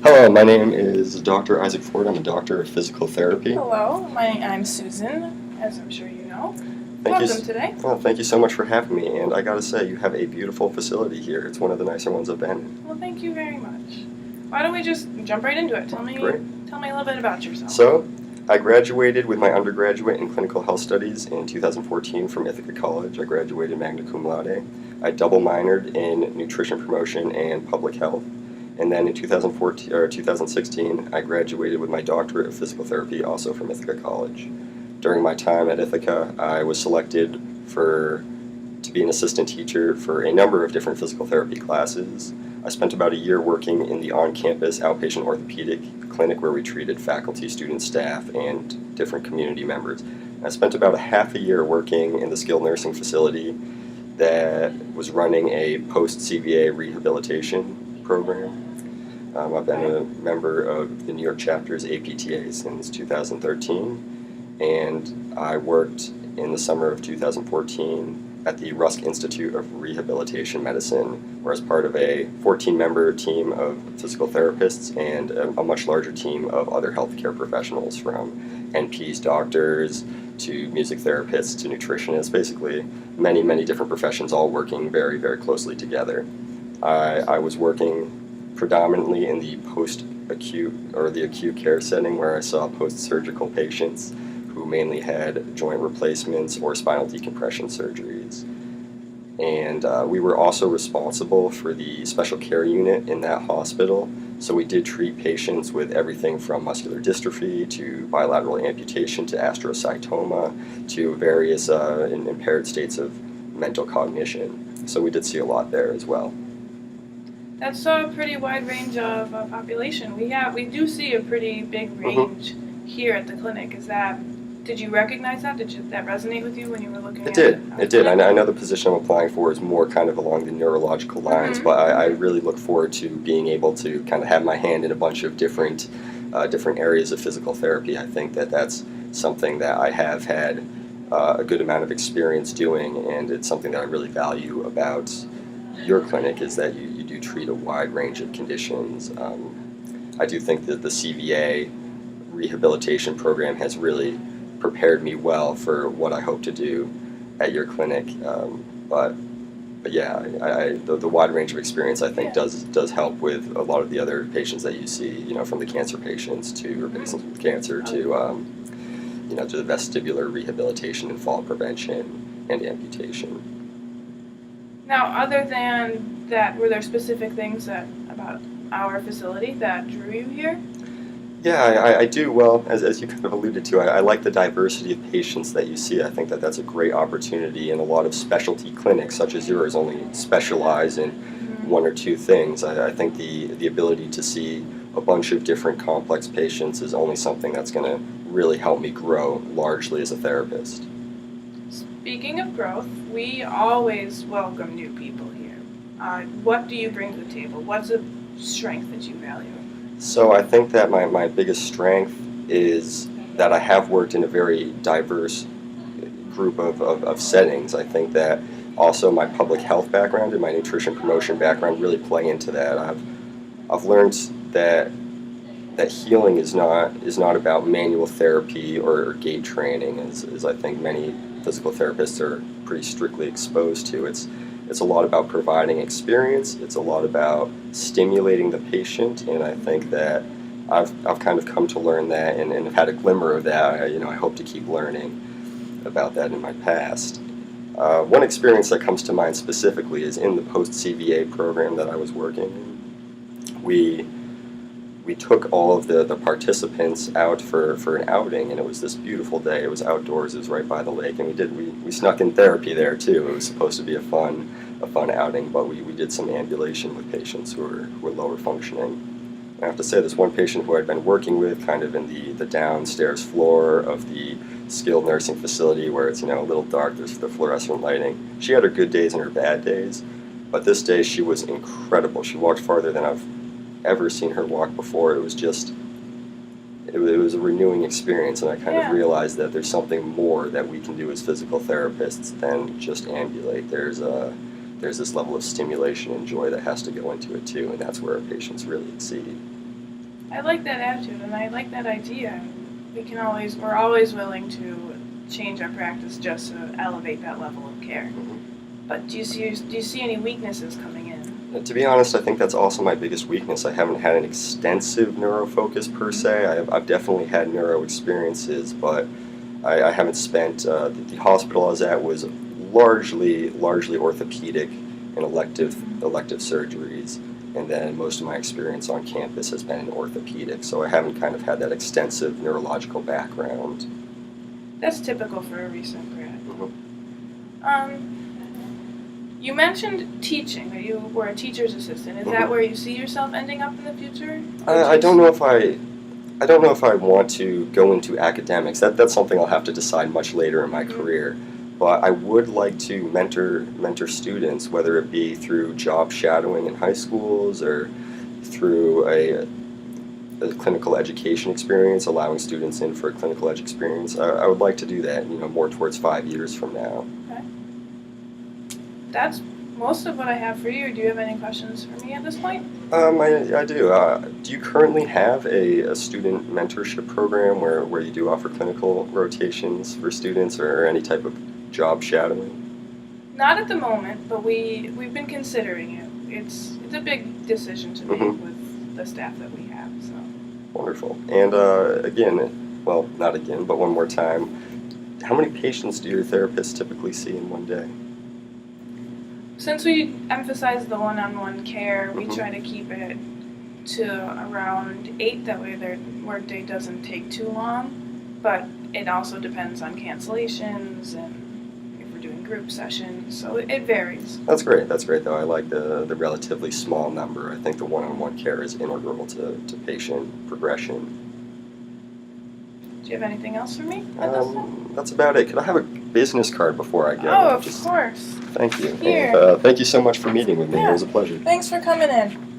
Hello, my name is Dr. Isaac Ford. I'm a doctor of physical therapy. Hello, I'm Susan, as I'm sure you know. Thank Welcome you. today. Well, thank you so much for having me. And I gotta say, you have a beautiful facility here. It's one of the nicer ones I've been in. Well, thank you very much. Why don't we just jump right into it? Tell me a little bit about yourself. So, I graduated with my undergraduate in clinical health studies in 2014 from Ithaca College. I graduated magna cum laude. I double minored in nutrition promotion and public health. And then in 2014 or 2016, I graduated with my doctorate of physical therapy, also from Ithaca College. During my time at Ithaca, I was selected to be an assistant teacher for a number of different physical therapy classes. I spent about a year working in the on-campus outpatient orthopedic clinic where we treated faculty, students, staff, and different community members. I spent about a half a year working in the skilled nursing facility that was running a post-CVA rehabilitation program. I've been a member of the New York chapter's APTA since 2013, and I worked in the summer of 2014 at the Rusk Institute of Rehabilitation Medicine, where I was part of a 14-member team of physical therapists and a much larger team of other healthcare professionals, from NPs, doctors, to music therapists, to nutritionists, basically many, many different professions all working very, very closely together. I was working predominantly in the post-acute or the acute care setting, where I saw post-surgical patients who mainly had joint replacements or spinal decompression surgeries. And we were also responsible for the special care unit in that hospital. So we did treat patients with everything from muscular dystrophy to bilateral amputation to astrocytoma to various impaired states of mental cognition. So we did see a lot there as well. That's a pretty wide range of population. We do see a pretty big range here at the clinic. Did you recognize that? Did that resonate with you when you were looking at it? It did. I know the position I'm applying for is more kind of along the neurological lines, but I really look forward to being able to kind of have my hand in a bunch of different areas of physical therapy. I think that that's something that I have had a good amount of experience doing, and it's something that I really value about your clinic, is that you do treat a wide range of conditions. I do think that the CVA rehabilitation program has really prepared me well for what I hope to do at your clinic. But yeah, the wide range of experience, I think, does help with a lot of the other patients that you see. You know, from the cancer patients or patients with cancer to to the vestibular rehabilitation and fall prevention and amputation. Now, other than that, were there specific things about our facility that drew you here? Yeah, I do. Well, as you kind of alluded to, I like the diversity of patients that you see. I think that that's a great opportunity, and a lot of specialty clinics such as yours only specialize in one or two things. I think the ability to see a bunch of different complex patients is only something that's going to really help me grow largely as a therapist. Speaking of growth, we always welcome new people here. What do you bring to the table? What's a strength that you value? So I think that my biggest strength is that I have worked in a very diverse group of settings. I think that also my public health background and my nutrition promotion background really play into that. I've learned that healing is not about manual therapy or gait training, as I think many physical therapists are pretty strictly exposed to. It's a lot about providing experience. It's a lot about stimulating the patient, and I think that I've kind of come to learn that, and have had a glimmer of that. I hope to keep learning about that in my past. One experience that comes to mind specifically is in the post-CVA program that I was working in. We took all of the participants out for an outing, and it was this beautiful day. It was outdoors. It was right by the lake, and we snuck in therapy there too. It was supposed to be a fun outing, but we did some ambulation with patients who were lower functioning. And I have to say, this one patient who I'd been working with kind of in the downstairs floor of the skilled nursing facility, where it's a little dark, there's the fluorescent lighting. She had her good days and her bad days, but this day she was incredible. She walked farther than I've ever seen her walk before. It was a renewing experience, and I kind of realized that there's something more that we can do as physical therapists than just ambulate. There's this level of stimulation and joy that has to go into it too, and that's where our patients really exceed. I like that attitude, and I like that idea. We're always willing to change our practice just to elevate that level of care. But do you see any weaknesses coming in? To be honest, I think that's also my biggest weakness. I haven't had an extensive neuro focus per se. I've definitely had neuro experiences, but I haven't spent. The hospital I was at was largely orthopedic and elective surgeries, and then most of my experience on campus has been in orthopedic. So I haven't kind of had that extensive neurological background. That's typical for a recent grad. Mm-hmm. You mentioned teaching, that you were a teacher's assistant. Is that where you see yourself ending up in the future? I don't know if I want to go into academics. That's something I'll have to decide much later in my career. But I would like to mentor students, whether it be through job shadowing in high schools or through a clinical education experience, allowing students in for a clinical ed experience. I would like to do that, more towards 5 years from now. Okay. That's most of what I have for you. Do you have any questions for me at this point? I do. Do you currently have a student mentorship program where you do offer clinical rotations for students or any type of job shadowing? Not at the moment, but we've been considering it. It's a big decision to make with the staff that we have. So wonderful. And not again, but one more time. How many patients do your therapists typically see in one day? Since we emphasize the one-on-one care, we try to keep it to around 8. That way their workday doesn't take too long. But it also depends on cancellations and if we're doing group sessions, so it varies. That's great though. I like the relatively small number. I think the one-on-one care is integral to patient progression. Do you have anything else for me at this time? That's about it. Could I have a business card before I go? Oh, of course. Thank you. Here. And, thank you so much for meeting with me. Yeah. It was a pleasure. Thanks for coming in.